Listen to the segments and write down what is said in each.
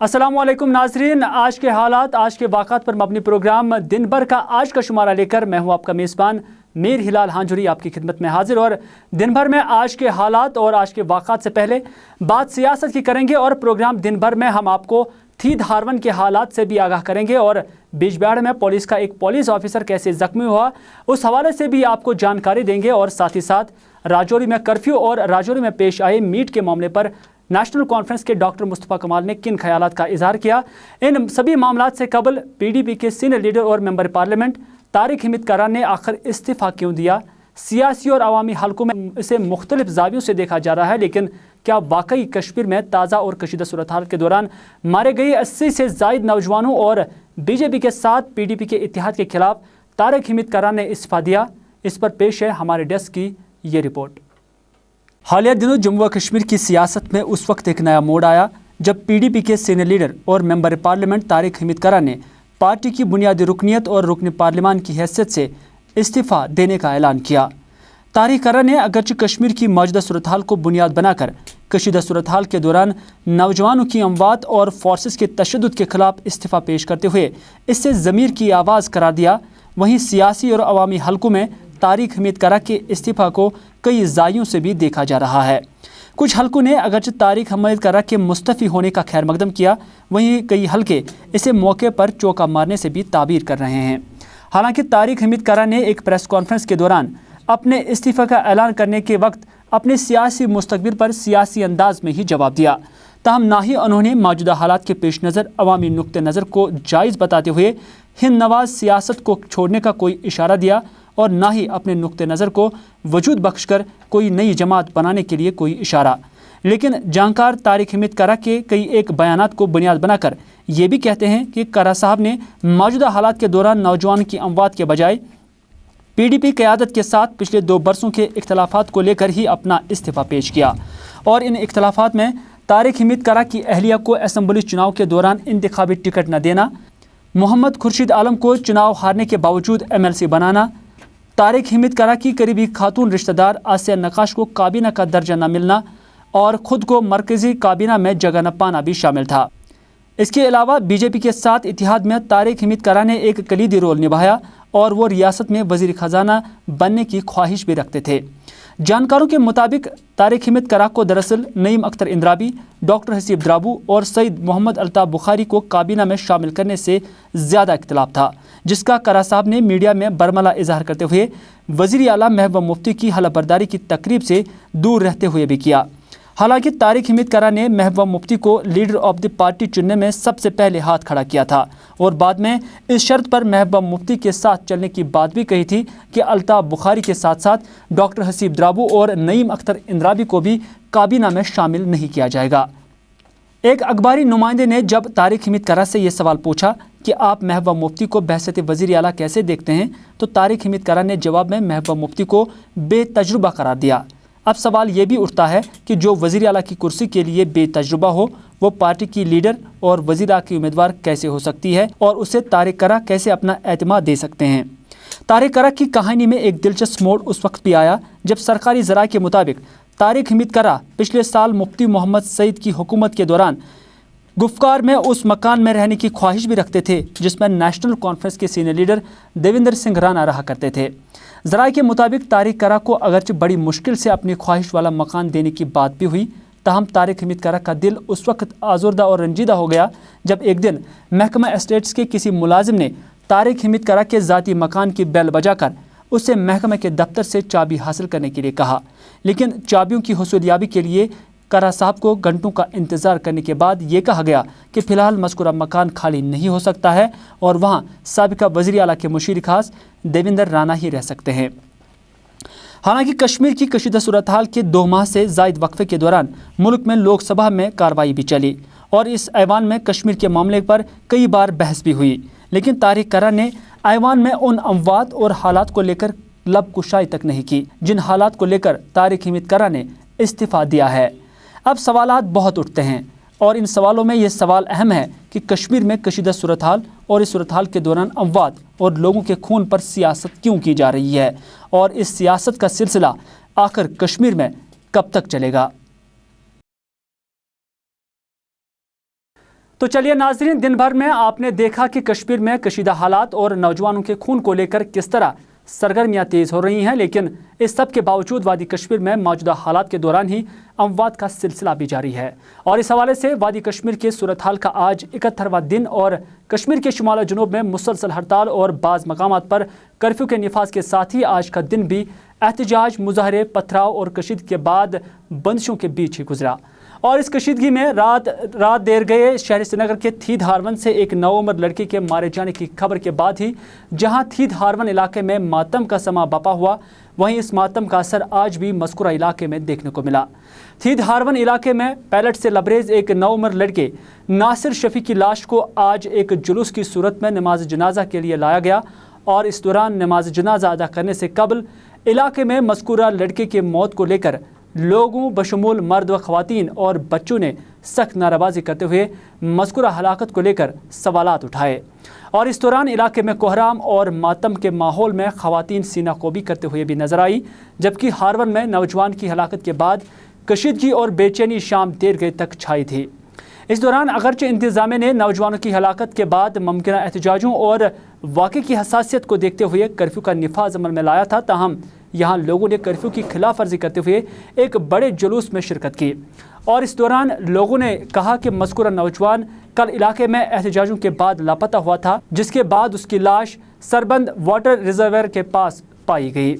अस्सलाम वालेकुम नाजरीन, आज के हालात, आज के वाक़ात पर मबनी प्रोग्राम दिन भर का आज का शुमारा लेकर मैं हूं आपका मेज़बान मीर हिलाल हांजुरी आपकी खिदमत में हाजिर। और दिन भर में आज के हालात और आज के वाक़ात से पहले बात सियासत की करेंगे और प्रोग्राम दिन भर में हम आपको थीद हारवन के हालात से भी आगाह करेंगे और बिजबाड़ में पुलिस का एक पुलिस ऑफिसर कैसे ज़ख्मी हुआ उस हवाले से भी आपको जानकारी देंगे। और साथ ही साथ राजौरी में कर्फ्यू और राजौरी में पेश आए मीट के मामले पर नेशनल कॉन्फ्रेंस के डॉक्टर मुस्तफ़ा कमाल ने किन ख्यालात का इजहार किया। इन सभी मामलात से कबल PDP के सीनियर लीडर और मेंबर पार्लियामेंट तारिक हमीद करान ने आखिर इस्तीफ़ा क्यों दिया। सियासी और अवामी हलकों में इसे मुख्तलिफ ज़ावियों से देखा जा रहा है, लेकिन क्या वाकई कश्मीर में ताज़ा और कशीदा सूरत हाल के दौरान मारे गए 80 से ज़ायद नौजवानों और BJP के साथ PDP के इत्तेहाद के खिलाफ तारिक हमीद करान ने इस्तीफ़ा दिया? इस पर पेश है हमारे डेस्क की ये रिपोर्ट। हालिया दिनों जम्मू व कश्मीर की सियासत में उस वक्त एक नया मोड़ आया जब PDP के सीनियर लीडर और मेंबर पार्लियामेंट तारिक हमीद करान ने पार्टी की बुनियादी रुकनीत और रुकन पार्लियामान की हैसियत से इस्तीफ़ा देने का ऐलान किया। तारिक करान ने अगरचे कश्मीर की मौजूदा सूरत हाल को बुनियाद बनाकर कशीदा सूरत हाल के दौरान नौजवानों की अमवात और फोर्सेस के तशद्दुद के खिलाफ इस्तीफ़ा पेश करते हुए इससे ज़मीर की आवाज़ करार दिया। वहीं सियासी और अवामी हलकों में तारिक हमीद करान के इस्तीफ़ा को कई ज़ावियों से भी देखा जा रहा है। कुछ हलकों ने अगरचे तारिक हमीद करान के मुस्तफ़ी होने का खैर मकदम किया, वहीं कई हलके इसे मौके पर चौका मारने से भी ताबीर कर रहे हैं। हालांकि तारिक हमीद करान ने एक प्रेस कॉन्फ्रेंस के दौरान अपने इस्तीफ़ा का ऐलान करने के वक्त अपने सियासी मुस्तकबिल पर सियासी अंदाज में ही जवाब दिया। ताहम ना ही उन्होंने मौजूदा हालात के पेश नज़र अवामी नुक्ते नज़र को जायज़ बताते हुए हिंद नवाज सियासत को छोड़ने का कोई इशारा दिया और ना ही अपने नुक्ते नज़र को वजूद बख्शकर कोई नई जमात बनाने के लिए कोई इशारा। लेकिन जानकार तारिक हमीद करान के कई एक बयानात को बुनियाद बनाकर ये भी कहते हैं कि करान साहब ने मौजूदा हालात के दौरान नौजवान की अमवात के बजाय PDP क़यादत के साथ पिछले 2 बरसों के इख्तलाफात को लेकर ही अपना इस्तीफ़ा पेश किया और इन इख्तलाफात में तारिक हमीद करान की अहलिया को असम्बली चुनाव के दौरान इंतखाबी टिकट न देना, मोहम्मद खुर्शीद आलम को चुनाव हारने के बावजूद MLC बनाना, तारिक हमीद करान की करीबी खातून रिश्तेदार आसिया नक्काश को काबीना का दर्जा न मिलना और ख़ुद को मरकज़ी काबीना में जगह न पाना भी शामिल था। इसके अलावा BJP के साथ इत्तेहाद में तारिक हमीद करान ने एक कलीदी रोल निभाया और वो रियासत में वज़ीर ख़जाना बनने की ख्वाहिश भी रखते थे। जानकारों के मुताबिक तारिक हमीद करान को दरअसल नईम अख्तर इंद्राबी, डॉक्टर हसीब द्राबू और सईद मोहम्मद अल्ताफ़ बुखारी को काबीना में शामिल करने से ज़्यादा इख्तिलाफ था, जिसका करान साहब ने मीडिया में बरमला इजहार करते हुए वज़ीर आला महबूबा मुफ्ती की हलफबरदारी की तकरीब से दूर रहते हुए भी किया। हालांकि तारिक हमीद करान ने महबूबा मुफ्ती को लीडर ऑफ द पार्टी चुनने में सबसे पहले हाथ खड़ा किया था और बाद में इस शर्त पर महबूबा मुफ्ती के साथ चलने की बात भी कही थी कि अल्ताफ़ बुखारी के साथ साथ डॉक्टर हसीब द्राबू और नईम अख्तर इंद्राबी को भी काबीना में शामिल नहीं किया जाएगा। एक अखबारी नुमाइंदे ने जब तारिक हमीद करान से यह सवाल पूछा कि आप महबूबा मुफ्ती को बहसत वज़ीर आला कैसे देखते हैं, तो तारिक हमीद करान ने जवाब में महबूबा मुफ्ती को बेतजुर्बा करार दिया। अब सवाल ये भी उठता है कि जो वज़ीर आला की कुर्सी के लिए बेतजुर्बा हो वो पार्टी की लीडर और वज़ीर आला की उम्मीदवार कैसे हो सकती है और उसे तारिक करान कैसे अपना एतमाद दे सकते हैं। तारिक करान की कहानी में एक दिलचस्प मोड़ उस वक्त भी आया जब सरकारी ज़राए के मुताबिक तारिक हमीद करान पिछले साल मुफ्ती मोहम्मद सईद की हुकूमत के दौरान गुफ्कार में उस मकान में रहने की ख्वाहिश भी रखते थे जिसमें नेशनल कॉन्फ्रेंस के सीनियर लीडर देवेंद्र सिंह राणा रहा करते थे। ज़राए के मुताबिक तारिक करान को अगरचे बड़ी मुश्किल से अपनी ख्वाहिश वाला मकान देने की बात भी हुई, ताहम तारिक हमीद करान का दिल उस वक्त आज़ुर्दा और रंजीदा हो गया जब एक दिन महकमा एस्टेट्स के किसी मुलाजिम ने तारिक हमीद करान के ज़ाती मकान की बेल बजाकर उससे महकमे के दफ्तर से चाबी हासिल करने के लिए कहा। लेकिन चाबियों की हुसूलियाबी के लिए करान साहब को घंटों का इंतज़ार करने के बाद ये कहा गया कि फ़िलहाल मज़कूरा मकान खाली नहीं हो सकता है और वहाँ साबिका वज़ीर आला के मुशीर खास देवेंद्र राणा ही रह सकते हैं। हालांकि कश्मीर की कशीदा सूरत हाल के 2 माह से ज़ायद वक्फे के दौरान मुल्क में लोकसभा में कार्रवाई भी चली और इस ऐवान में कश्मीर के मामले पर कई बार बहस भी हुई, लेकिन तारिक करान ने ऐवान में उन अमवात और हालात को लेकर लब कुशाई तक नहीं की जिन हालात को लेकर तारिक हमीद करान ने इस्तीफ़ा दिया है। अब सवालात बहुत उठते हैं और इन सवालों में ये सवाल अहम है कि कश्मीर में कशीदा सूरत हाल और इस सूरत हाल के दौरान अमवात और लोगों के खून पर सियासत क्यों की जा रही है और इस सियासत का सिलसिला आखिर कश्मीर में कब तक चलेगा। तो चलिए नाजरीन, दिन भर में आपने देखा कि कश्मीर में कशीदा हालात और नौजवानों के खून को लेकर किस तरह सरगर्मियां तेज़ हो रही हैं, लेकिन इस सब के बावजूद वादी कश्मीर में मौजूदा हालात के दौरान ही अमवात का सिलसिला भी जारी है। और इस हवाले से वादी कश्मीर के सूरत हाल का आज 71वां दिन और कश्मीर के शुमाल जनूब में मुसलसल हड़ताल और बाज़ मकामात पर कर्फ्यू के निफाज के साथ ही आज का दिन भी एहतजाज, मुजाहरे, पथराव और कशीदगी के बाद बंदिशों के बीच ही गुजरा। और इस कशीदगी में रात देर गए शहर श्रीनगर के थीद हारवन से एक 9 उम्र लड़की के मारे जाने की खबर के बाद ही जहां थीद हारवन इलाके में मातम का समा बपा हुआ, वहीं इस मातम का असर आज भी मज़कूरा इलाके में देखने को मिला। थीद हारवन इलाके में पैलेट से लबरेज एक 9 उम्र लड़के नासिर शफी की लाश को आज एक जुलूस की सूरत में नमाज जनाजा के लिए लाया गया और इस दौरान नमाज जनाजा अदा करने से कबल इलाके में मज़कूरा लड़के की मौत को लेकर लोगों बशमूल मर्द व ख़वातीन और बच्चों ने सख्त नाराबाजी करते हुए मज़कूरा हलाकत को लेकर सवालात उठाए। और इस दौरान इलाके में कोहराम और मातम के माहौल में ख़वातीन सीना कोबी करते हुए भी नजर आई, जबकि हारवन में नौजवान की हलाकत के बाद कशीदगी और बेचैनी शाम देर गए तक छाई थी। इस दौरान अगरचे इंतज़ामिया ने नौजवानों की हलाकत के बाद मुमकिन एहतजाजों और वाक़े की हसासियत को देखते हुए कर्फ्यू का निफाज अमल में लाया था, ताहम यहाँ लोगों ने कर्फ्यू की खिलाफ वर्जी करते हुए एक बड़े जुलूस में शिरकत की। और इस दौरान लोगों ने कहा कि मज़कूरा नौजवान कल इलाके में एहतजाजों के बाद लापता हुआ था, जिसके बाद उसकी लाश सरबंद वाटर रिजर्वर के पास पाई गई।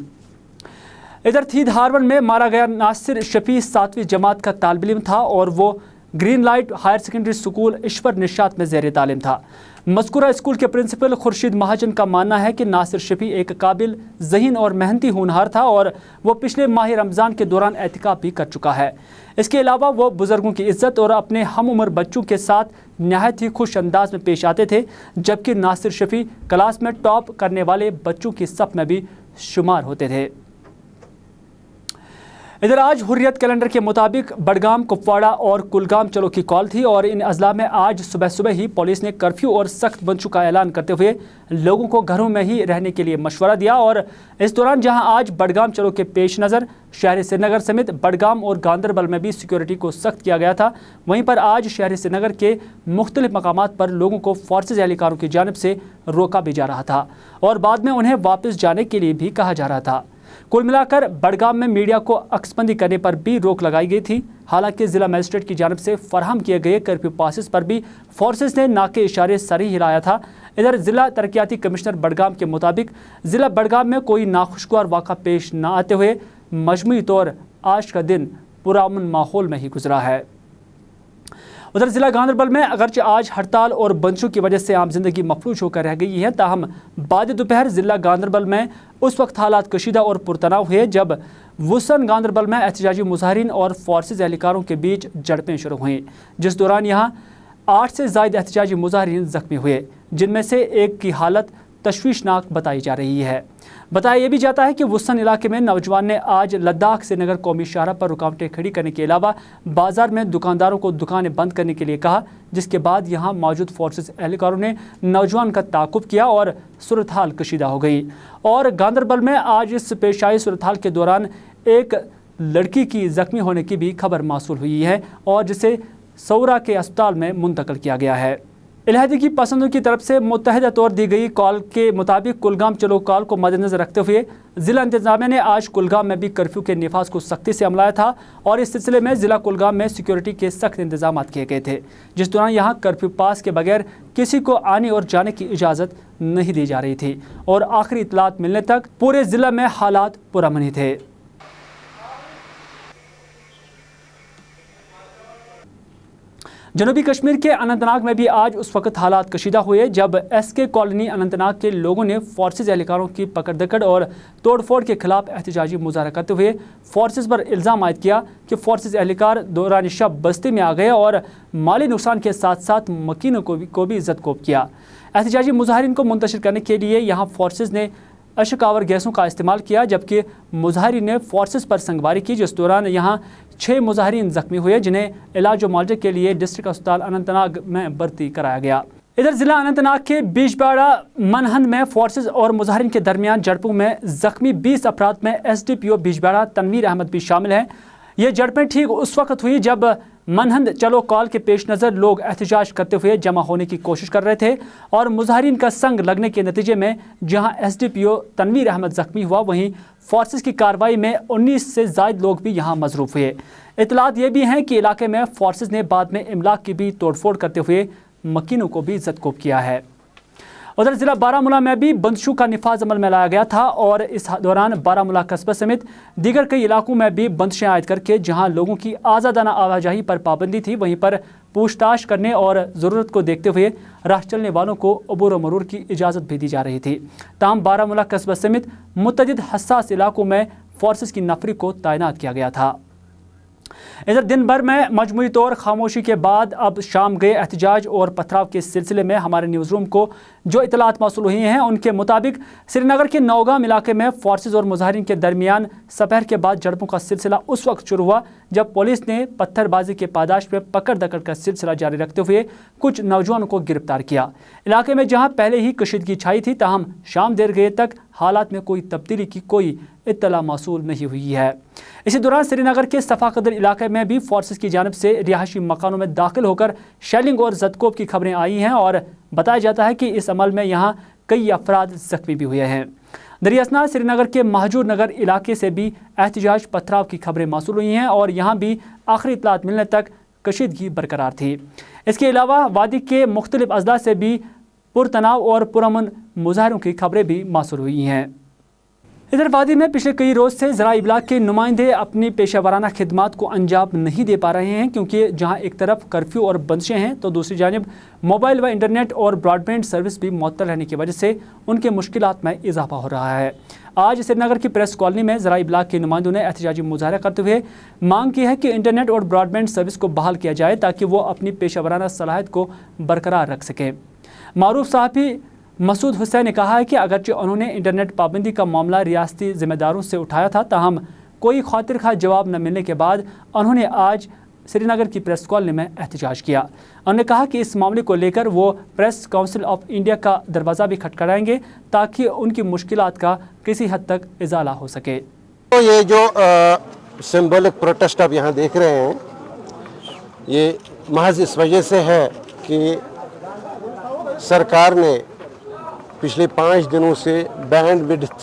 इधर थीद हारवन में मारा गया नासिर शफी 7वीं जमात का तालिब इल्म था और वो green light higher secondary school Ishwar Nishat में ज़ेर तालीम था। मज़कूरा स्कूल के प्रिंसिपल खुर्शीद महाजन का मानना है कि नासिर शफी एक काबिल ज़हीन और मेहनती होनहार था और वो पिछले माह रमज़ान के दौरान एहतिकाफ भी कर चुका है। इसके अलावा वो बुज़ुर्गों की इज़्ज़त और अपने हम उम्र बच्चों के साथ नहायत ही खुश अंदाज में पेश आते थे, जबकि नासिर शफी क्लास में टॉप करने वाले बच्चों की सफ़ में भी शुमार होते थे। इधर आज हुर्रियत कैलेंडर के मुताबिक बडगाम, कुपवाड़ा और कुलगाम चलो की कॉल थी और इन अजला में आज सुबह सुबह ही पुलिस ने कर्फ्यू और सख्त बंदिशों का ऐलान करते हुए लोगों को घरों में ही रहने के लिए मशवरा दिया। और इस दौरान जहां आज बडगाम चलो के पेश नज़र शहर श्रीनगर समेत बडगाम और गांदरबल में भी सिक्योरिटी को सख्त किया गया था, वहीं पर आज शहर श्रीनगर के मुख्तलिफ मकामात पर लोगों को फोर्सेज एहलकारों की जानिब से रोका भी जा रहा था और बाद में उन्हें वापस जाने के लिए भी कहा जा रहा था। कुल मिलाकर बडगाम में मीडिया को अक्सबंदी करने पर भी रोक लगाई गई थी। हालांकि जिला मजिस्ट्रेट की जानिब से फराहम किए गए कर्फ्यू पासेस पर भी फोर्सेस ने नाके इशारे सर ही हिलाया था। इधर जिला तरक्याती कमिश्नर बडगाम के मुताबिक जिला बडगाम में कोई नाखुशगवार वाक़ा पेश न आते हुए मजमूई तौर आज का दिन पुरअमन माहौल में ही गुजरा है। उधर जिला गांदरबल में अगरचे आज हड़ताल और बंदिशों की वजह से आम जिंदगी मफलूज होकर रह गई है, ताहम बाद दोपहर जिला गांदरबल में उस वक्त हालात कशीदा और पुरतनाव हुए जब वुसन गांदरबल में एहतजाजी मुजाहरीन और फोर्सेज एहलकारों के बीच झड़पें शुरू हुई, जिस दौरान यहाँ 8 से ज़ायद एहतजाजी मुजाहरीन जख्मी हुए, जिनमें से एक की हालत तशवीशनाक बताई जा रही है। बताया यह भी जाता है कि वुसन इलाके में नौजवान ने आज लद्दाख से नगर कौमी शाहरा पर रुकावटें खड़ी करने के अलावा बाजार में दुकानदारों को दुकानें बंद करने के लिए कहा, जिसके बाद यहां मौजूद फोर्सेज एहलकारों ने नौजवान का ताक़ुब किया और सूरत हाल कशीदा हो गई। और गांदरबल में आज इस पेश आई सूरत हाल के दौरान एक लड़की की जख्मी होने की भी खबर मौसूल हुई है और जिसे सौरा के अस्पताल में मुंतकिल किया गया है। इलाहदी पसंदों की तरफ से मुतहदा तौर दी गई कॉल के मुताबिक कुलगाम चलो कॉल को मद्देनजर रखते हुए ज़िला इंतजामिया ने आज कुलगाम में भी कर्फ्यू के निफाज को सख्ती से अमलाया था और इस सिलसिले में ज़िला कुलगाम में सिक्योरिटी के सख्त इंतजाम किए गए थे, जिस दौरान यहाँ कर्फ्यू पास के बगैर किसी को आने और जाने की इजाज़त नहीं दी जा रही थी और आखिरी इतलात मिलने तक पूरे ज़िला में हालात पुरअमन ही थे। जनूबी कश्मीर के अनंतनाग में भी आज उस वक्त हालात कशीदा हुए जब SK कॉलोनी अनंतनाग के लोगों ने फोर्सेज एहलकारों की पकड़ दकड़ और तोड़फोड़ के खिलाफ एहतजाजी मुजाहरा करते हुए फोर्सेज पर इल्ज़ाम आयद किया कि फोर्सेज एहलकार दौरान शब बस्ती में आ गए और माली नुकसान के साथ साथ मकीनों को भी इज्जत कोब किया। एहतजाजी मुजाहरीन को मुंतशिर करने के लिए यहाँ फोर्सेज ने अशकावर गैसों का इस्तेमाल किया, जबकि मुजाहरीन ने फोर्सेस पर संगवारी की, जिस दौरान यहाँ 6 मुजाहरीन जख्मी हुए जिन्हें इलाज मुआवजे के लिए डिस्ट्रिक्ट अस्पताल अनंतनाग में भर्ती कराया गया। इधर जिला अनंतनाग के बिजबाड़ा मनहन में फोर्सेस और मुजाहरीन के दरमियान झड़पों में जख्मी 20 अफराद में SDPO बिजबाड़ा तनवीर अहमद भी शामिल हैं। ये झड़पें ठीक उस वक्त हुई जब मनहंद चलो कॉल के पेश नज़र लोग एहतजाज करते हुए जमा होने की कोशिश कर रहे थे और मुजाहिरीन का संग लगने के नतीजे में जहां SDPO तनवीर अहमद जख्मी हुआ, वहीं फोर्सेस की कार्रवाई में 19 से ज़ायद लोग भी यहां मजरूफ हुए। इतलात ये भी हैं कि इलाके में फोर्सेस ने बाद में इमलाक की भी तोड़फोड़ करते हुए मकीनों को भी जदकोब किया है। उधर ज़िला बारामूला में भी बंदिशों का निफाज अमल में लाया गया था और इस दौरान बारामूला कस्बा समेत दीगर कई इलाकों में भी बंदिशें आयद करके जहां लोगों की आज़ादाना आवाजाही पर पाबंदी थी, वहीं पर पूछताछ करने और ज़रूरत को देखते हुए राह चलने वालों को अबूर मरूर की इजाज़त भी दी जा रही थी। ताहम बारामूला कस्बा समेत मुतअद्दिद हसास इलाकों में फोर्सेस की नफरी को तैनात किया गया था। इधर दिन भर में मजमूई तौर खामोशी के बाद अब शाम गए एहतजाज और पथराव के सिलसिले में हमारे न्यूज़ रूम को जो इतलात मौसूल हुई हैं उनके मुताबिक श्रीनगर के नौगाम इलाके में फोर्सेस और मुजाहिरीन के दरमियान दोपहर के बाद झड़पों का सिलसिला उस वक्त शुरू हुआ जब पुलिस ने पत्थरबाजी के पादाश में पकड़ दकड़ का सिलसिला जारी रखते हुए कुछ नौजवानों को गिरफ्तार किया। इलाके में जहां पहले ही कशीदगी छाई थी, ताहम शाम देर गए तक हालात में कोई तब्दीली की कोई इत्तला मौसूल नहीं हुई है। इसी दौरान श्रीनगर के सफ़ा कदर इलाके में भी फोर्सेस की जानिब से रिहायशी मकानों में दाखिल होकर शेलिंग और जदकोब की खबरें आई हैं और बताया जाता है कि इस अमल में यहाँ कई अफराद जख्मी भी हुए हैं। दरियासना श्रीनगर के महजूर नगर इलाके से भी एहतजाज पथराव की खबरें मौसूल हुई हैं और यहाँ भी आखिरी इतलात मिलने तक कशीदगी बरकरार थी। इसके अलावा वादी के मुख्तलिफ अजला से भी पुरतनाव और पुरअमन मुजाहरों की खबरें भी मौसूल हुई हैं। इधर वादी में पिछले कई रोज़ से ज़रा इब्लाग के नुमाइंदे अपनी पेशा वाराना खिदमात को अंजाम नहीं दे पा रहे हैं, क्योंकि जहां एक तरफ कर्फ्यू और बंदिशें हैं तो दूसरी जानिब मोबाइल व इंटरनेट और ब्रॉडबैंड सर्विस भी मुअत्तल रहने की वजह से उनके मुश्किलात में इजाफा हो रहा है। आज श्रीनगर की प्रेस कॉलोनी में ज़रा इब्लाग के नुमाइंदों ने एहतजाजी मुजाहरा करते हुए मांग की है कि इंटरनेट और ब्रॉडबैंड सर्विस को बहाल किया जाए ताकि वो अपनी पेशा वाराना सलाहियत को बरकरार रख सकें। मारूफ साहबी मसूद हुसैन ने कहा है कि अगरचे उन्होंने इंटरनेट पाबंदी का मामला रियासती ज़िम्मेदारों से उठाया था, ताहम कोई खातिर खा जवाब न मिलने के बाद उन्होंने आज श्रीनगर की प्रेस कॉलोनी में एहतजाज किया। उन्होंने कहा कि इस मामले को लेकर वो प्रेस काउंसिल ऑफ इंडिया का दरवाज़ा भी खटखटाएंगे ताकि उनकी मुश्किलात का किसी हद तक इजाला हो सके। तो ये जो सिंबॉलिक प्रोटेस्ट आप यहाँ देख रहे हैं, ये महज इस वजह से है कि सरकार ने पिछले 5 दिनों से बैंड विड्थ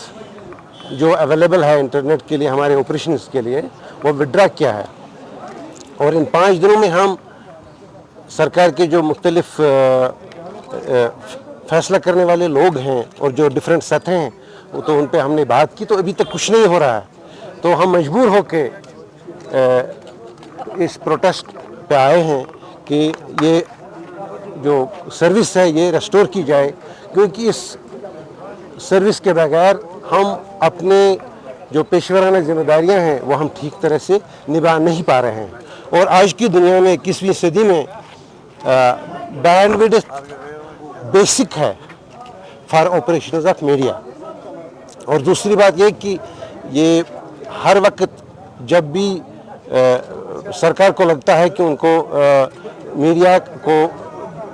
जो अवेलेबल है इंटरनेट के लिए हमारे ऑपरेशंस के लिए वो विड्रा किया है। और इन 5 दिनों में हम सरकार के जो मुख्तलिफ फैसला करने वाले लोग हैं और जो डिफरेंट सतहें हैं वो तो उन पे हमने बात की, तो अभी तक कुछ नहीं हो रहा है। तो हम मजबूर होके इस प्रोटेस्ट पे आए हैं कि ये जो सर्विस है ये रेस्टोर की जाए, क्योंकि इस सर्विस के बगैर हम अपने जो पेशेवराना जिम्मेदारियां हैं वो हम ठीक तरह से निभा नहीं पा रहे हैं। और आज की दुनिया में 21वीं सदी में बैंडविड्थ बेसिक है फॉर ऑपरेशंस ऑफ मीडिया। और दूसरी बात ये कि ये हर वक्त जब भी सरकार को लगता है कि उनको मीडिया को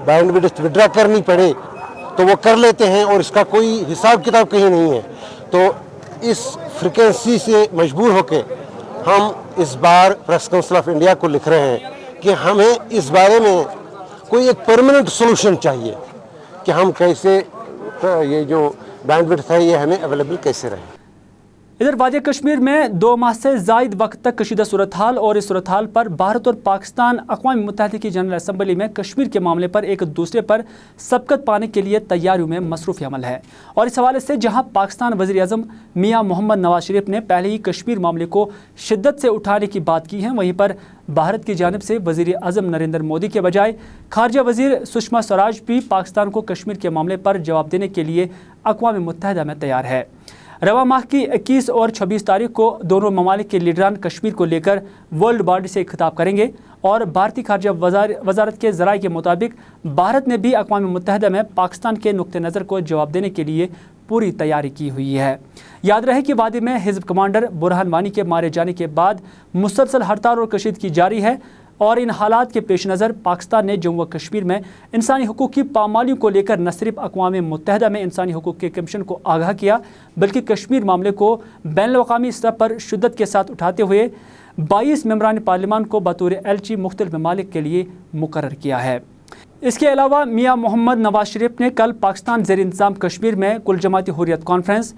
बैंडविड्थ विड्रा करनी पड़े तो वो कर लेते हैं और इसका कोई हिसाब किताब कहीं नहीं है। तो इस फ्रिक्वेंसी से मजबूर होके हम इस बार प्रेस काउंसिल ऑफ इंडिया को लिख रहे हैं कि हमें इस बारे में कोई एक परमानेंट सोल्यूशन चाहिए कि हम कैसे ये जो बैंडविड्थ है ये हमें अवेलेबल कैसे रहे। इधर वादी कश्मीर में 2 माह से ज़ायद वक्त तक कशीदा सूरत हाल और इस सूरत हाल पर भारत और पाकिस्तान अक़वाम मुत्तहिदा की जनरल असम्बली में कश्मीर के मामले पर एक दूसरे पर सबकत पाने के लिए तैयारियों में मसरूफ़ अमल है। और इस हवाले से जहां पाकिस्तान वज़ीर-ए-आज़म मियाँ मोहम्मद नवाज शरीफ ने पहले ही कश्मीर मामले को शिद्दत से उठाने की बात की है, वहीं पर भारत की जानिब से वज़ीर-ए-आज़म नरेंद्र मोदी के बजाय खारजा वज़ीर सुषमा स्वराज भी पाकिस्तान को कश्मीर के मामले पर जवाब देने के लिए अक़वाम मुत्तहिदा में तैयार है। रवा माह की 21 और 26 तारीख को दोनों ममालिक के लीडरान कश्मीर को लेकर वर्ल्ड बॉडी से खिताब करेंगे और भारतीय खारजा वजारत के ज़राए के मुताबिक भारत ने भी अक़वाम मुत्तहिदा में पाकिस्तान के नुक्ते नज़र को जवाब देने के लिए पूरी तैयारी की हुई है। याद रहे कि वादी में हिज़्ब कमांडर बुरहान वानी के मारे जाने के बाद मुसलसल हड़ताल और कशीदगी जारी है और इन हालात के पेश नज़र पाकिस्तान ने जम्मू व कश्मीर में इंसानी हुकूक़ की पामालियों को लेकर न सिर्फ अक़वाम मुत्तहिदा में इंसानी हुकूक़ के कमीशन को आगाह किया, बल्कि कश्मीर मामले को बैनुल-अक़वामी सतह पर शिद्दत के साथ उठाते हुए 22 ممبران پارلیمان کو بطور ایلچی مختلف ممالک کے لیے مقرر کیا ہے۔ اس کے علاوہ میاں محمد نواز شریف نے کل پاکستان زیر انتظام کشمیر میں کل جماعتی حریت کانفرنس،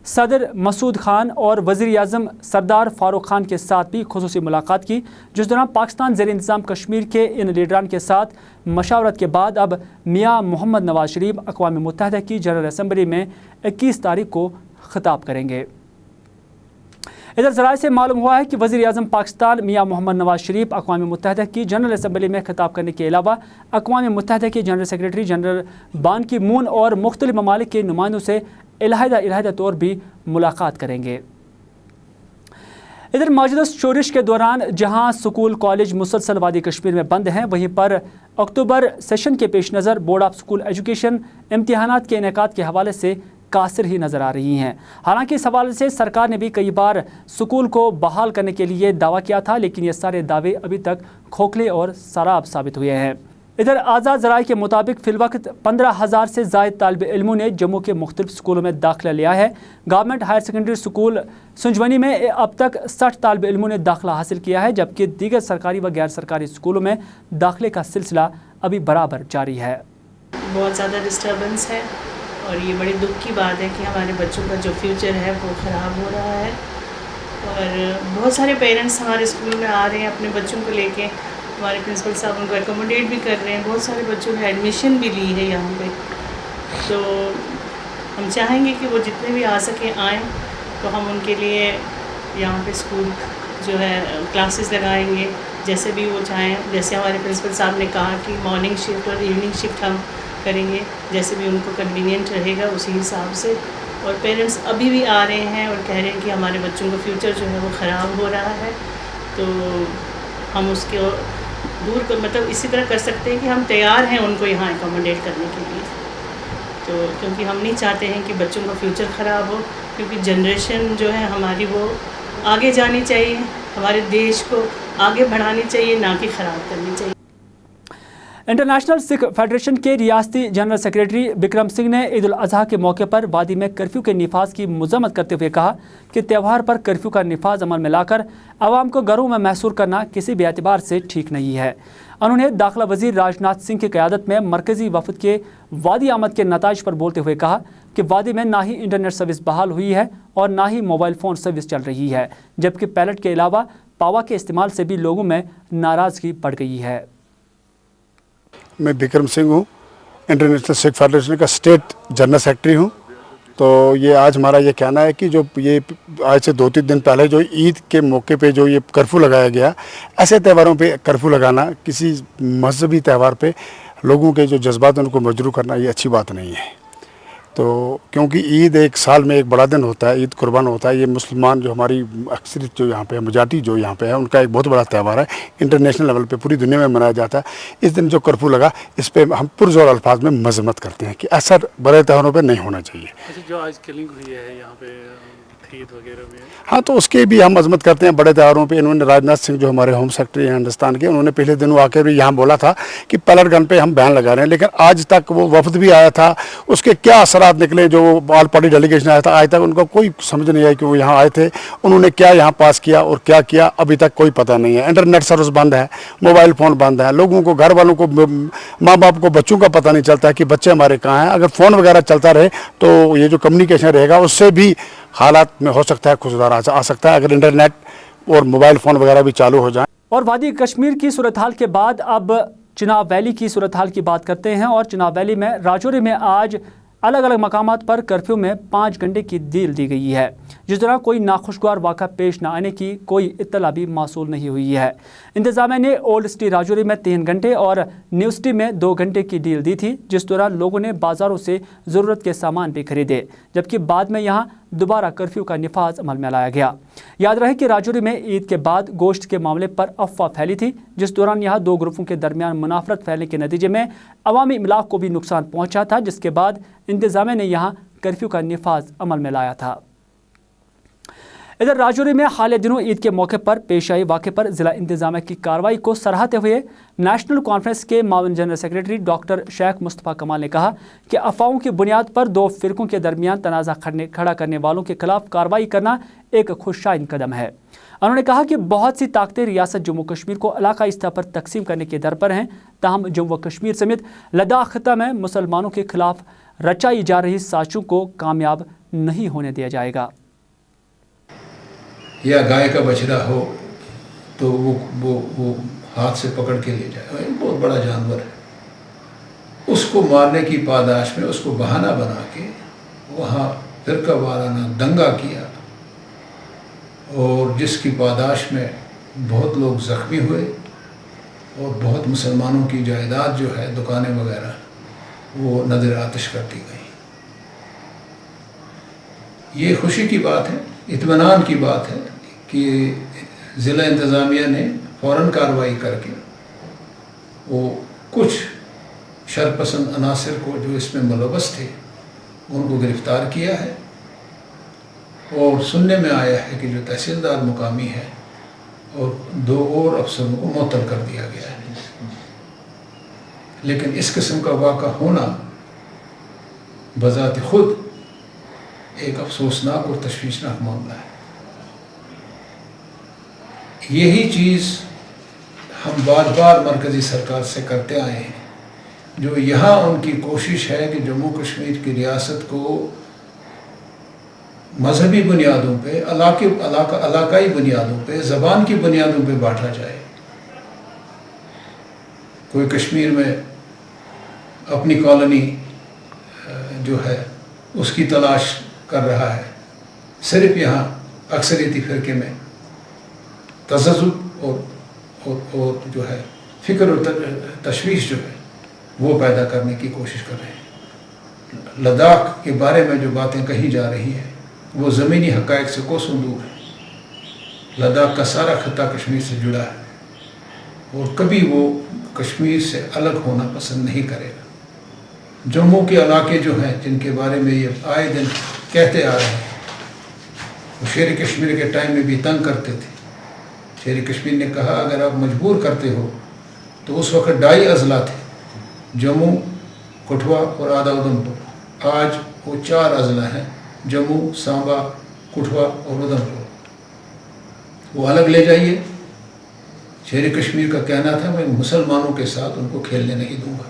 صدر مسعود خان اور وزیر اعظم سردار فاروق خان کے ساتھ بھی خصوصی ملاقات کی، جس دوران پاکستان زیر انتظام کشمیر کے ان لیڈران کے ساتھ مشاورت کے بعد اب میاں محمد نواز شریف اقوام متحدہ کی جنرل اسمبلی میں 21 تاریخ کو خطاب کریں گے۔ ادھر ذرائع سے معلوم ہوا ہے کہ وزیر اعظم پاکستان میاں محمد نواز شریف اقوام متحدہ کی جنرل اسمبلی میں خطاب کرنے کے علاوہ اقوام متحدہ کے جنرل سیکریٹری جنرل بان کی مون اور مختلف ممالک کے نمائندوں سے علیحدہ طور بھی ملاقات کریں گے۔ ادھر ماجد شورش کے دوران جہاں سکول کالج مسلسل وادی کشمیر میں بند ہیں، وہیں پر اکتوبر سیشن کے پیش نظر بورڈ آف اسکول ایجوکیشن امتحانات کے انعقاد کے حوالے سے قاصر ہی نظر آ رہی ہیں۔ حالانکہ اس حوالے سے سرکار نے بھی کئی بار سکول کو بحال کرنے کے لیے دعویٰ کیا تھا، لیکن یہ سارے دعوے ابھی تک کھوکھلے اور سراب ثابت ہوئے ہیں۔ ادھر آزاد ذرائع کے مطابق فی الوقت 15,000 سے زائد طالب علموں نے جموں کے مختلف اسکولوں میں داخلہ لیا ہے۔ گورنمنٹ ہائر سیکنڈری اسکول سنجونی میں اب تک 60 طالب علموں نے داخلہ حاصل کیا ہے، جبکہ دیگر سرکاری و غیر سرکاری اسکولوں میں داخلے کا سلسلہ ابھی برابر جاری ہے۔ بہت زیادہ ڈسٹربنس ہے اور یہ بڑی دکھ کی بات ہے کہ ہمارے بچوں کا جو فیوچر ہے وہ خراب ہو رہا ہے، اور بہت سارے پیرنٹس ہمارے اسکول میں آ رہے ہیں اپنے بچوں کو لے کے، ہمارے پرنسپل صاحب ان کو ایکوموڈیٹ بھی کر رہے ہیں، بہت سارے بچوں نے ایڈمیشن بھی لی ہے یہاں پہ۔ تو ہم چاہیں گے کہ وہ جتنے بھی آ سکیں آئیں، تو ہم ان کے لیے یہاں پہ اسکول جو ہے کلاسز لگائیں گے جیسے بھی وہ چاہیں، جیسے ہمارے پرنسپل صاحب نے کہا کہ مارننگ شفٹ اور ایوننگ شفٹ ہم کریں گے، جیسے بھی ان کو کنوینئنٹ رہے گا اسی حساب سے۔ اور پیرنٹس ابھی بھی آ رہے ہیں اور کہہ رہے ہیں کہ ہمارے بچوں کا فیوچر جو ہے وہ خراب ہو رہا ہے، تو ہم اس کو دور کر مطلب اسی طرح کر سکتے ہیں کہ ہم تیار ہیں ان کو یہاں اکوموڈیٹ کرنے کے لیے، تو کیونکہ ہم نہیں چاہتے ہیں کہ بچوں کا فیوچر خراب ہو، کیونکہ جنریشن جو ہے ہماری وہ آگے جانی چاہیے، ہمارے دیش کو آگے بڑھانی چاہیے، نہ کہ خراب کرنی چاہیے۔ انٹرنیشنل سکھ فیڈریشن کے ریاستی جنرل سیکریٹری بکرم سنگھ نے عید الاضحیٰ کے موقع پر وادی میں کرفیو کے نفاذ کی مذمت کرتے ہوئے کہا کہ تہوار پر کرفیو کا نفاذ عمل میں لا کر عوام کو گھروں میں محصور کرنا کسی بھی اعتبار سے ٹھیک نہیں ہے۔ انہوں نے داخلہ وزیر راج ناتھ سنگھ کی قیادت میں مرکزی وفد کے وادی آمد کے نتائج پر بولتے ہوئے کہا کہ وادی میں نہ ہی انٹرنیٹ سروس بحال ہوئی ہے اور نہ ہی موبائل فون سروس چل رہی ہے، جبکہ پیلٹ کے علاوہ پاوا کے استعمال سے بھی لوگوں میں ناراضگی بڑھ گئی ہے۔ میں بکرم سنگھ ہوں، انٹرنیشنل سکھ فیڈریشن کا اسٹیٹ جنرل سیکرٹری ہوں۔ تو یہ آج ہمارا یہ کہنا ہے کہ جو یہ آج سے 2-3 دن پہلے جو عید کے موقع پہ جو یہ کرفیو لگایا گیا، ایسے تہواروں پہ کرفیو لگانا، کسی مذہبی تہوار پہ لوگوں کے جو جذبات ان کو مجروح کرنا، یہ اچھی بات نہیں ہے۔ تو کیونکہ عید ایک سال میں ایک بڑا دن ہوتا ہے، عید قربان ہوتا ہے، یہ مسلمان جو ہماری اکثریت جو یہاں پہ ہے، مجاٹی جو یہاں پہ ہے، ان کا ایک بہت بڑا تہوار ہے، انٹرنیشنل لیول پہ پوری دنیا میں منایا جاتا ہے۔ اس دن جو کرفیو لگا، اس پہ ہم پرزور الفاظ میں مذمت کرتے ہیں کہ ایسا بڑے تہواروں پہ نہیں ہونا چاہیے۔ جو آج کلنگ ہوئی ہے یہاں پہ عید وغیرہ میں، ہاں تو اس کی بھی ہم مذمت کرتے ہیں بڑے تہواروں پہ۔ انہوں نے راج ناتھ سنگھ جو ہمارے ہوم سیکرٹری ہیں ہندوستان کے، انہوں نے پچھلے دنوں آ کے بھی یہاں بولا تھا کہ پیلٹ گن پہ ہم بین لگا رہے ہیں، لیکن آج تک وہ وفد بھی آیا تھا، اس کے کیا اثرات نکلے، جو آل پارٹی ڈیلیگیشن آیا تھا، آج تک ان کو کوئی سمجھ نہیں آئی کہ وہ یہاں آئے تھے، انہوں نے کیا یہاں پاس کیا اور کیا کیا، ابھی تک کوئی پتہ نہیں ہے۔ انٹرنیٹ سروس بند ہے، موبائل فون بند ہے، لوگوں کو، گھر والوں کو، ماں باپ کو، بچوں کا پتہ نہیں چلتا ہے کہ بچے ہمارے کہاں ہیں۔ اگر فون وغیرہ چلتا رہے تو یہ جو کمیونیکیشن رہے گا، اس سے بھی حالات میں ہو سکتا ہے خسدار آ سکتا ہے، اگر انٹرنیٹ اور موبائل فون وغیرہ بھی چالو ہو جائیں۔ اور وادی کشمیر کی صورتحال کے بعد اب چناب ویلی کی صورتحال کی بات کرتے ہیں، اور چناب ویلی میں راجوری میں آج الگ الگ مقامات پر کرفیو میں 5 گھنٹے کی ڈھیل دی گئی ہے، جس طرح کوئی ناخوشگوار واقعہ پیش نہ آنے کی کوئی اطلاع بھی موصول نہیں ہوئی ہے۔ انتظامیہ نے اولڈ سٹی راجوری میں 3 گھنٹے اور نیو سٹی میں 2 گھنٹے کی ڈھیل دی تھی، جس دوران لوگوں نے بازاروں سے ضرورت کے سامان بھی خریدے، جبکہ بعد میں یہاں دوبارہ کرفیو کا نفاذ عمل میں لایا گیا۔ یاد رہے کہ راجوری میں عید کے بعد گوشت کے معاملے پر افواہ پھیلی تھی، جس دوران یہاں 2 گروپوں کے درمیان منافرت پھیلنے کے نتیجے میں عوامی املاک کو بھی نقصان پہنچا تھا، جس کے بعد انتظامیہ نے یہاں کرفیو کا نفاذ عمل میں لایا تھا۔ इधर राजौरी में हाल दिनों ईद के मौके पर पेश आई वाक़े पर ज़िला इंतज़ामिया की कार्रवाई को सराहते हुए नेशनल कॉन्फ्रेंस के मावन general secretary doctor Sheikh Mustafa Kamal ने कहा कि अफवाहों की बुनियाद पर दो फ़िरक़ों के दरमियान तनाज़ा खड़ा करने वालों के खिलाफ कार्रवाई करना एक खुशाइन कदम है। उन्होंने कहा कि बहुत सी ताकतें रियासत जम्मू कश्मीर को इलाकाई सतह पर तकसीम करने के दर पर हैं, ताहम जम्मू कश्मीर समेत लद्दाख खिता में मुसलमानों के खिलाफ रचाई जा रही साजिशों को कामयाब नहीं होने दिया जाएगा। या गाय का बछड़ा हो तो वो हाथ से पकड़ के ले जाए, बहुत बड़ा जानवर है, उसको मारने की पादाश में उसको बहाना बना के वहाँ फिरका वाराना दंगा किया और जिसकी पादाश में बहुत लोग ज़ख्मी हुए और बहुत मुसलमानों की जायदाद जो है दुकानें वगैरह वो नज़र आतिश कर दी गई। ये खुशी की बात है, इत्मीनान की बात है कि ज़िला इंतज़ामिया ने फ़ौरन कार्रवाई करके वो कुछ शरपसंद अनासर को जो इसमें मुलव्वस थे उनको गिरफ़्तार किया है और सुनने में आया है कि जो तहसीलदार मुकामी है और दो और अफसरों को मुअत्तल कर दिया गया है। लेकिन इस किस्म का वाक़ा होना बज़ात खुद एक अफसोसनाक और तशवीशनाक मामला है। यही चीज़ हम बार बार मरकज़ी सरकार से करते आए हैं, जो यहाँ उनकी कोशिश है कि जम्मू कश्मीर की रियासत को मजहबी बुनियादों पे, इलाकाई बुनियादों पे, ज़बान की बुनियादों पे बांटा जाए। कोई कश्मीर में अपनी कॉलोनी जो है उसकी तलाश कर रहा है, सिर्फ यहाँ अक्सरियती फ़िरके में तज़ज्जुब और जो है फ़िक्र और तशवीश जो है वो पैदा करने की कोशिश कर रहे हैं। लद्दाख के बारे में जो बातें कही जा रही हैं वो ज़मीनी हक़ाइक़ से कोसों दूर है। लद्दाख का सारा खिता कश्मीर से जुड़ा है और कभी वो कश्मीर से अलग होना पसंद नहीं करेगा। जम्मू के इलाके जो हैं जिनके बारे में ये आए दिन कहते आ रहे हैं, वो शेर कश्मीर के टाइम में भी तंग करते थे। शेर कश्मीर ने कहा अगर आप मजबूर करते हो तो उस वक्त 2.5 अजला थे, जम्मू, कठुआ और आधा उधमपुर। आज वो 4 अजला हैं, जम्मू, सांबा, कठुआ और उधमपुर। वो अलग ले जाइए। शेर कश्मीर का कहना था मैं मुसलमानों के साथ उनको खेलने नहीं दूंगा।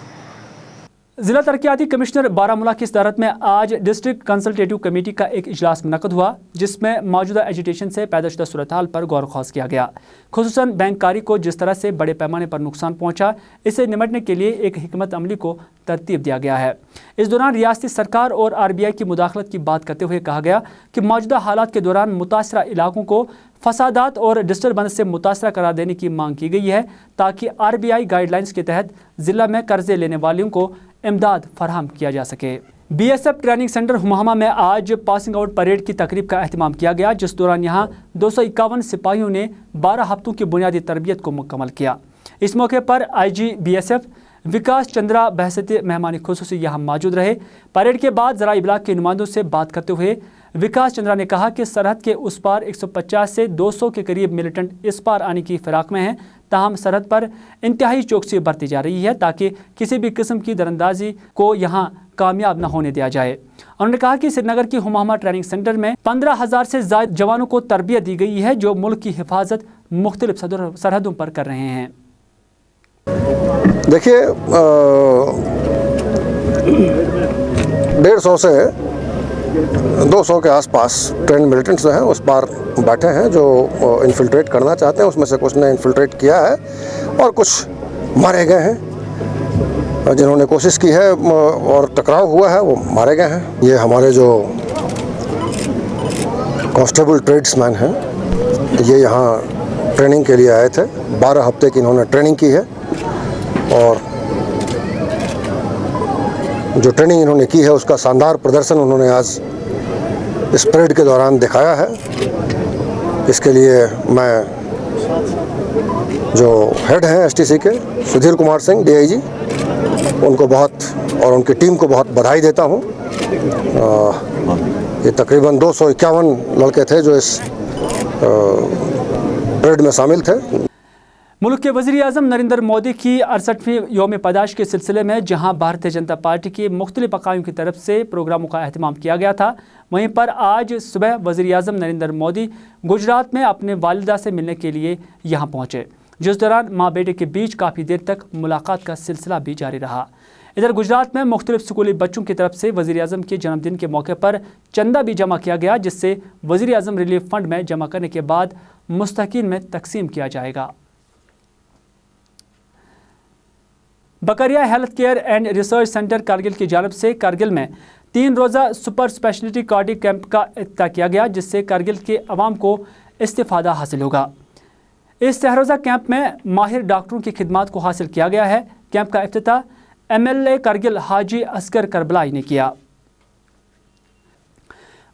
ज़िला तरक्याती कमिश्नर बारामूला की सदारत में आज डिस्ट्रिक्ट कंसल्टेटिव कमेटी का एक इजलास मुनक़द हुआ, जिसमें मौजूदा एजिटेशन से पैदा शुदा सूरत हाल पर गौर खौज किया गया। खुसूसन बैंककारी को जिस तरह से बड़े पैमाने पर नुकसान पहुंचा, इससे निपटने के लिए एक हिकमत अमली को तरतीब दिया गया है। इस दौरान रियासती सरकार और RBI की मुदाखलत की बात करते हुए कहा गया कि मौजूदा हालात के दौरान मुतासरा इलाकों को फसादात और डिस्टर्बेंस से मुतासरा करार देने की मांग की गई है, ताकि RBI गाइडलाइंस के तहत ज़िला में कर्जे लेने वालों को इमदाद फराहम किया जा सके। BSF ट्रेनिंग सेंटर हुमामा में आज पासिंग आउट परेड की तकरीब का एहतमाम किया गया, जिस दौरान यहाँ 251 सिपाहियों ने 12 हफ्तों की बुनियादी तरबियत को मुकम्मल किया। इस मौके पर IG BSF विकास चंद्रा बहसत मेहमान खुसूसी यहाँ मौजूद रहे। परेड के बाद ज़राई इब्लाग के नुमाइंदों से बात करते हुए विकास चंद्रा ने कहा कि सरहद के उस पार 150 से 200 के करीब मिलिटेंट इस पार आने की फिराक में हैं, ताहम सरहद पर इंतहाई चौकसी बरती जा रही है ताकि किसी भी किस्म की दरअंदाजी को यहाँ कामयाब न होने दिया जाए। उन्होंने कहा कि श्रीनगर की हुमामा ट्रेनिंग सेंटर में 15,000 से ज़ायद जवानों को तरबियत दी गई है, जो मुल्क की हिफाजत मुख्तलिफ सरहदों पर कर रहे हैं। देखिए 150 से 200 के आसपास ट्रेन मिलिटेंट्स जो हैं उस पार बैठे हैं, जो इन्फिल्ट्रेट करना चाहते हैं। उसमें से कुछ ने इन्फिल्ट्रेट किया है और कुछ मारे गए हैं। जिन्होंने कोशिश की है और टकराव हुआ है वो मारे गए हैं। ये हमारे जो कांस्टेबल ट्रेड्समैन हैं ये यहाँ ट्रेनिंग के लिए आए थे। 12 हफ्ते की इन्होंने ट्रेनिंग की है और जो ट्रेनिंग इन्होंने की है उसका शानदार प्रदर्शन उन्होंने आज इस परेड के दौरान दिखाया है। इसके लिए मैं जो हेड हैं STC के सुधीर कुमार सिंह DIG उनको बहुत और उनकी टीम को बहुत बधाई देता हूँ। ये तकरीबन 251 लड़के थे जो इस परेड में शामिल थे। मुल्क के वज़ीर आज़म नरेंद्र मोदी की 68वीं यौम पैदाइश के सिलसिले में जहां भारतीय जनता पार्टी की मुख्तलिफ इकाइयों की तरफ से प्रोग्रामों का अहतमाम किया गया था, वहीं पर आज सुबह वज़ीर आज़म नरेंद्र मोदी गुजरात में अपने वालिदा से मिलने के लिए यहां पहुंचे, जिस दौरान माँ बेटे के बीच काफ़ी देर तक मुलाकात का सिलसिला भी जारी रहा। इधर गुजरात में मुख्तलिफ स्कूली बच्चों की तरफ से वज़ीर आज़म के जन्मदिन के मौके पर चंदा भी जमा किया गया, जिससे वज़ीर आज़म रिलीफ फंड में जमा करने के बाद मुस्तकीन में तकसीम किया जाएगा। बकरिया health care and research centre Kargil की जानिब से कारगिल में 3 रोज़ा सुपर स्पेशलिटी कार्डिक कैंप का इफ्तिताह किया गया, जिससे कारगिल के अवाम को इस्तिफादा हासिल होगा। इस सहरोज़ा कैंप में माहिर डॉक्टरों की खिदमात को हासिल किया गया है। कैंप का इफ्तिताह MLA कारगिल हाजी असगर करबलाई ने किया।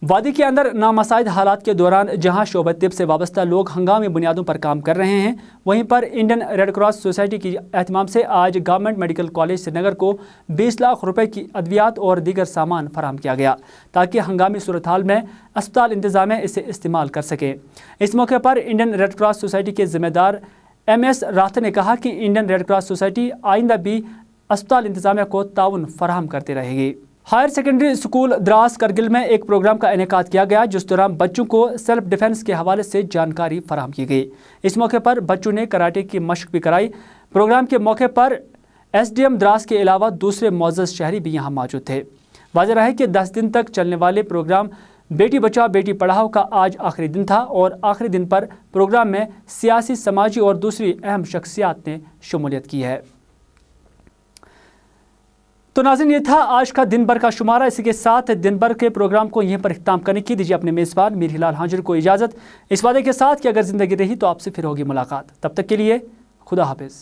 वादी के अंदर नामसाइद हालात के दौरान जहां शोबत तिब से वाबस्ता लोग हंगामी बुनियादों पर काम कर रहे हैं, वहीं पर इंडियन रेड क्रॉस सोसाइटी की एहतमाम से आज गवर्नमेंट मेडिकल कॉलेज श्रीनगर को 20 लाख रुपए की अद्वियात और दीगर सामान फराहम किया गया, ताकि हंगामी सूरत हाल में अस्पताल इंतजामिया इसे इस्तेमाल कर सके। इस मौके पर इंडियन रेड क्रॉस सोसाइटी के ज़िम्मेदार MS राथ ने कहा कि इंडियन रेड क्रॉस सोसाइटी आइंदा भी अस्पताल इंतजामिया को ताउन फराहम करती रहेगी। Higher secondary school Drass Kargil में एक प्रोग्राम का इनेकाद किया गया, जिस दौरान बच्चों को सेल्फ डिफेंस के हवाले से जानकारी फराहम की गई। इस मौके पर बच्चों ने कराटे की मशक भी कराई। प्रोग्राम के मौके पर SDM द्रास के अलावा दूसरे मुअज़्ज़ज़ शहरी भी यहाँ मौजूद थे। वाज़ेह है कि 10 दिन तक चलने वाले प्रोग्राम बेटी बचाओ बेटी पढ़ाओ का आज आखिरी दिन था और आखिरी दिन पर प्रोग्राम में सियासी, समाजी और दूसरी अहम शख्सियात ने शमूलियत की है। तो नाज़रीन, ये था आज का दिन भर का शुमारा। इसी के साथ दिन भर के प्रोग्राम को यहीं पर इख्तिताम करने की दीजिए अपने मेज़बान मीर हिलाल हांजुरी को इजाज़त, इस वादे के साथ कि अगर ज़िंदगी रही तो आपसे फिर होगी मुलाकात। तब तक के लिए खुदा हाफिज़।